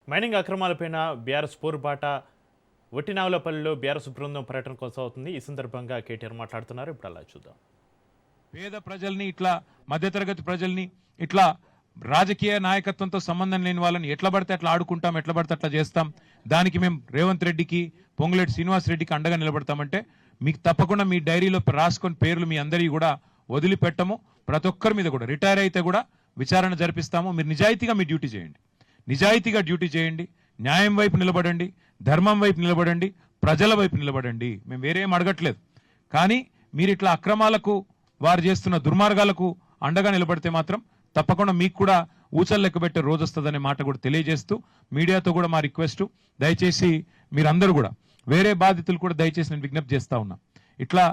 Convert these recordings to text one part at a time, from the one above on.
Mining అక్రమాలపైన BRS పోరుబాట ఒట్టినావులపల్లిలో BRS బృందం పర్యటన కొనసాగుతుంది. ఈ సందర్భంగా కేటీఆర్ మాట్లాడుతున్నారు. ఇప్పుడు అలా చూద్దాం. పేద ప్రజల్ని ఇట్లా మధ్యతరగతి ప్రజల్ని ఇట్లా రాజకీయ నాయకత్వంతో సంబంధం లేని వాళ్ళని ఎట్లా పడితే అట్లా ఆడుకుంటాం, ఎట్లా పడితే అట్లా చేస్తాం. దానికి మేము రేవంత్ రెడ్డికి, పొంగులేటి శ్రీనివాస్ రెడ్డికి అండగా నిలబడతామంటే మీకు తప్పకుండా మీ డైరీలో రాసుకొని పేర్లు మీ అందరికీ కూడా వదిలిపెట్టము. ప్రతి ఒక్కరి మీద కూడా రిటైర్ అయితే కూడా విచారణ జరిపిస్తాము. మీరు నిజాయితీగా మీ డ్యూటీ చేయండి, నిజాయితీగా డ్యూటీ చేయండి, న్యాయం వైపు నిలబడండి, ధర్మం వైపు నిలబడండి, ప్రజల వైపు నిలబడండి. మేము వేరేం అడగట్లేదు. కానీ మీరు ఇట్లా అక్రమాలకు, వారు చేస్తున్న దుర్మార్గాలకు అండగా నిలబడితే మాత్రం తప్పకుండా మీకు కూడా ఊచలు లెక్క పెట్టే రోజు వస్తుందనే మాట కూడా తెలియజేస్తూ, మీడియాతో కూడా మా రిక్వెస్ట్, దయచేసి మీరందరూ కూడా వేరే బాధితులు కూడా దయచేసి నేను విజ్ఞప్తి చేస్తా ఉన్నా. ఇట్లా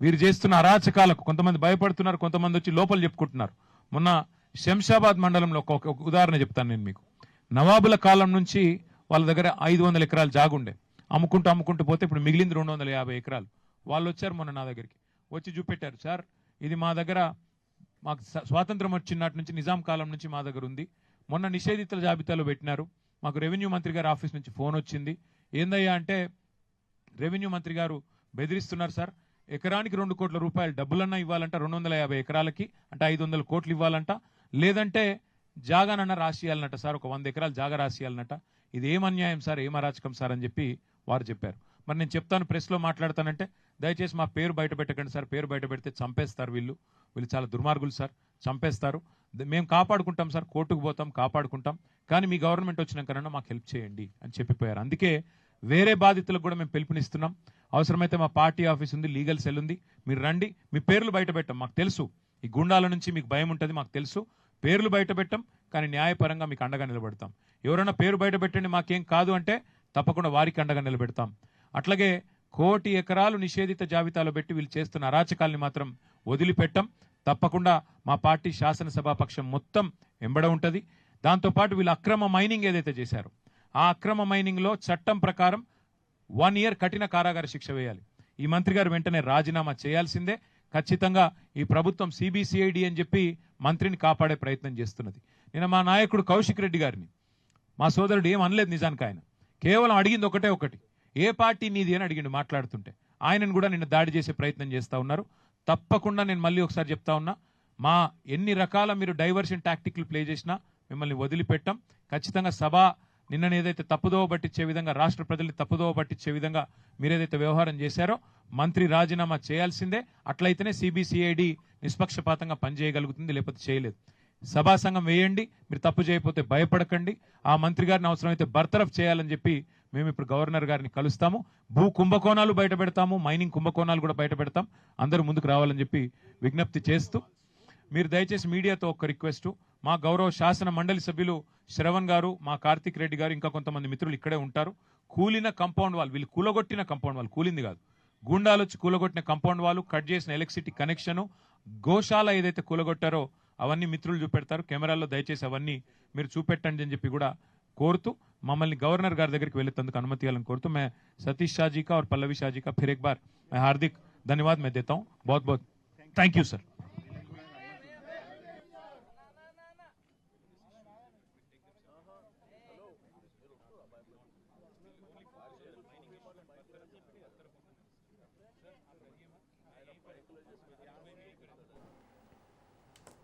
వీరు చేస్తున్న అరాచకాలకు కొంతమంది భయపడుతున్నారు, కొంతమంది వచ్చి లోపల చెప్పుకుంటున్నారు. మొన్న శంషాబాద్ మండలంలో ఒక ఉదాహరణ చెప్తాను నేను మీకు. నవాబుల కాలం నుంచి వాళ్ళ దగ్గర 500 ఎకరాలు జాగుండే, అమ్ముకుంటూ పోతే ఇప్పుడు మిగిలింది 250 ఎకరాలు. వాళ్ళు వచ్చారు మొన్న నా దగ్గరికి, వచ్చి చూపెట్టారు. సార్, ఇది మా దగ్గర, మాకు స్వాతంత్రం వచ్చినట్టు నుంచి నిజాం కాలం నుంచి మా దగ్గర ఉంది. మొన్న నిషేధితుల జాబితాలో పెట్టినారు. మాకు రెవెన్యూ మంత్రి గారి ఆఫీస్ నుంచి ఫోన్ వచ్చింది. ఏందయ్యా అంటే, రెవెన్యూ మంత్రి గారు బెదిరిస్తున్నారు సార్, ఎకరానికి 2 కోట్ల రూపాయలు డబ్బులన్నా ఇవ్వాలంట, 250 ఎకరాలకి అంటే 500 కోట్లు ఇవ్వాలంట, లేదంటే జాగానన్నా రాసియాలన్నట సార్, ఒక 100 ఎకరాలు జాగా రాసియాలన్నట. ఇది ఏం అన్యాయం సార్, ఏం అరాచకం సార్ అని చెప్పి వారు చెప్పారు. మరి నేను చెప్తాను, ప్రెస్లో మాట్లాడతానంటే దయచేసి మా పేరు బయట పెట్టకండి సార్, పేరు బయట పెడితే చంపేస్తారు, వీళ్ళు చాలా దుర్మార్గులు సార్, చంపేస్తారు. మేము కాపాడుకుంటాం సార్, కోర్టుకు పోతాం, కాపాడుకుంటాం, కానీ మీ గవర్నమెంట్ వచ్చినాకన్నా మాకు హెల్ప్ చేయండి అని చెప్పిపోయారు. అందుకే వేరే బాధితులకు కూడా మేము పిలుపునిస్తున్నాం. అవసరమైతే మా పార్టీ ఆఫీస్ ఉంది, లీగల్ సెల్ ఉంది, మీరు రండి, మీ పేర్లు బయట పెట్టాం. మాకు తెలుసు ఈ గుండాల నుంచి మీకు భయం ఉంటుంది, మాకు తెలుసు. పేర్లు బయట పెట్టాం, కానీ న్యాయపరంగా మీకు అండగా నిలబెడతాం. ఎవరైనా పేరు బయట పెట్టండి మాకేం కాదు అంటే తప్పకుండా వారికి అండగా నిలబెడతాం. అట్లాగే 1 కోటి ఎకరాలు నిషేధిత జాబితాలో పెట్టి వీళ్ళు చేస్తున్న అరాచకాల్ని మాత్రం వదిలిపెట్టాం. తప్పకుండా మా పార్టీ శాసనసభాపక్షం మొత్తం ఎంబడ ఉంటుంది. దాంతోపాటు వీళ్ళు అక్రమ మైనింగ్ ఏదైతే చేశారో ఆ అక్రమ మైనింగ్లో చట్టం ప్రకారం 1 ఇయర్ కఠిన కారాగార శిక్ష వేయాలి. ఈ మంత్రి గారు వెంటనే రాజీనామా చేయాల్సిందే. ఖచ్చితంగా ఈ ప్రభుత్వం సిబిసిఐడి అని చెప్పి మంత్రిని కాపాడే ప్రయత్నం చేస్తున్నది. నిన్న మా నాయకుడు కౌశిక్ రెడ్డి గారిని మా సోదరుడు ఏం అనలేదు. నిజానికి ఆయన కేవలం అడిగింది ఒకటి, ఏ పార్టీ నీది అని అడిగిండు మాట్లాడుతుంటే. ఆయనను కూడా నిన్న దాడి చేసే ప్రయత్నం చేస్తూ ఉన్నారు. తప్పకుండా నేను మళ్ళీ ఒకసారి చెప్తా ఉన్నా, మా ఎన్ని రకాల మీరు డైవర్షన్ టాక్టిక్లు ప్లే చేసినా మిమ్మల్ని వదిలిపెట్టాం. ఖచ్చితంగా సభ నిన్న ఏదైతే తప్పుదోవ పట్టించే విధంగా, రాష్ట్ర ప్రజల్ని తప్పుదోవ పట్టించే విధంగా మీరేదైతే వ్యవహారం చేశారో మంత్రి రాజీనామా చేయాల్సిందే. అట్లయితేనే సిబిసిఐడి నిష్పక్షపాతంగా పనిచేయగలుగుతుంది, లేకపోతే చేయలేదు. సభా సంఘం వేయండి, మీరు తప్పు చేయకపోతే భయపడకండి. ఆ మంత్రి గారిని అవసరమైతే బర్తరఫ్ చేయాలని చెప్పి మేము ఇప్పుడు గవర్నర్ గారిని కలుస్తాము. భూ కుంభకోణాలు బయట పెడతాము, మైనింగ్ కుంభకోణాలు కూడా బయట పెడతాం. అందరూ ముందుకు రావాలని చెప్పి విజ్ఞప్తి చేస్తూ, మీరు దయచేసి మీడియాతో ఒక రిక్వెస్ట్, మా గౌరవ శాసన మండలి సభ్యులు శ్రవణ్ గారు, మా కార్తిక్ రెడ్డి గారు, ఇంకా కొంతమంది మిత్రులు ఇక్కడే ఉంటారు. కూలిన కంపౌండ్ వాళ్ళు, వీళ్ళు కూలగొట్టిన కంపౌండ్ వాళ్ళు, కూలింది కాదు, గుండాలు వచ్చి కూలగొట్టిన కంపౌండ్ వాళ్ళు, కట్ చేసిన ఎలక్ట్రిసిటీ కనెక్షను, గోశాల ఏదైతే కూలగొట్టారో అవన్నీ మిత్రులు చూపెడతారు. కెమెరాల్లో దయచేసి అవన్నీ మీరు చూపెట్టండి అని చెప్పి కూడా కోరుతూ, మమ్మల్ని గవర్నర్ గారి దగ్గరికి వెళ్ళేందుకు అనుమతి ఇవ్వాలని కోరుతూ, मैं सतीश शाह जी का और पल्लवी शाह जी का फिर एक बार मैं हार्दिक धन्यवाद मैं देता हूँ. बहुत बहुत थैंक यू सर.